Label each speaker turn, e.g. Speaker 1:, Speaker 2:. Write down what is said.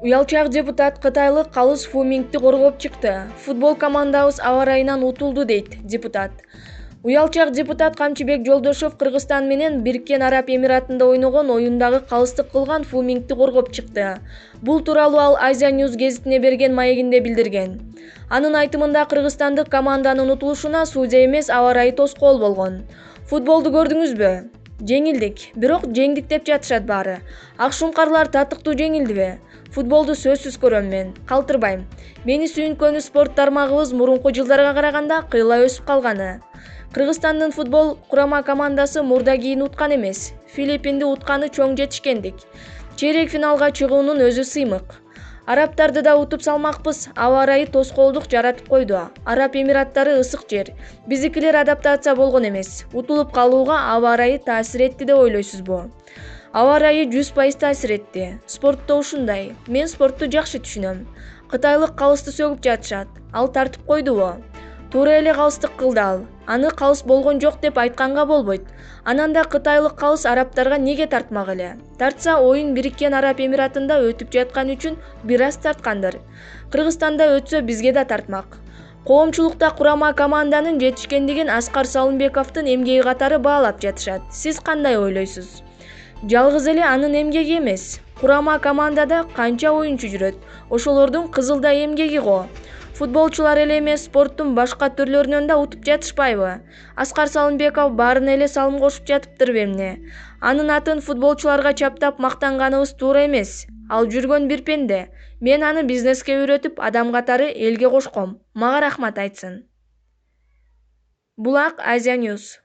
Speaker 1: Уялчак депутат кытайлык Калыс Фумингди коргоп чыкты. Футбол командабыз аба ырайынан утулду дейт депутат. Уялчак депутат Камчыбек Жолдошов Кыргызстан менен Бириккен Араб Эмиратында ойногон оюндагы калыстык кылган Фумингди коргоп чыкты. Бул тууралуу ал Азия News гезитине берген маегинде билдирген. Анын айтымында Кыргызстандык команданын утулушуна судья эмес аба ырайы тоскоол болгон. Футболду көрдүңүзбү? Жеңилдик, бирок жеңдик деп жатышат баары. Акшумкарлар татыктуу жеңилдиби? Футболду сөзсүз көрөм мен, калтырбайм. Мени сүйүнткөнү спорт тармагыбыз мурунку жылдарга караганда кыйла өсүп калганы. Кыргызстандын футбол курама командасы мурда кийин уткан эмес. Филиппинди утканы чоң жетишкендик. Чейрек финалга чыгуунун өзү сыймык. Арабтарды да утуп салмакпыз, аба ырайы тоскоолдук жаратып койду. Араб Эмираттары ысык жер. Биздикилер адаптация болгон эмес. Утулуп калууга аба ырайы таасир этти деп ойлойсузбу? Аба ырайы 100% таасир этти. Спортто ушундай. Мен спортту жакшы түшүнөм. Кытайлык калысты сөгүп жатышат. Ал тартып койдубу? Туура эле калыстык кылды ал. Аны калыс болгон жок деп айтканга болбойт. Анан да кытайлык калыс арабтарга неге тартмак эле? Тартса, оюн Бириккен Араб Эмиратында өтүп жаткан үчүн бир аз тарткандыр. Кыргызстанда өтсө бизге да тартмак. Коомчулукта курама команданын жетишкендигин Аскар Салымбековдун эмгеги катары баалап жатышат. Сиз кандай ойлойсуз? Жалгыз эле анын эмгеги эмес. Курама командада канча оюнчу жүрөт? Ошолордун кызылдай эмгеги го. Футболчулар эле эмес, спорттун башка түрлөрүнөн да утуп жатышпайбы? Аскар Салымбеков баарына эле салым кошуп жатыптырбы эмне? Анын атын футболчуларга чаптап мактанганыбыз туура эмес. Ал жүргөн бир пенде. Мен аны бизнеске үйрөтүп, адам катары элге кошком. Мага рахмат айтсын. Булак Азия News.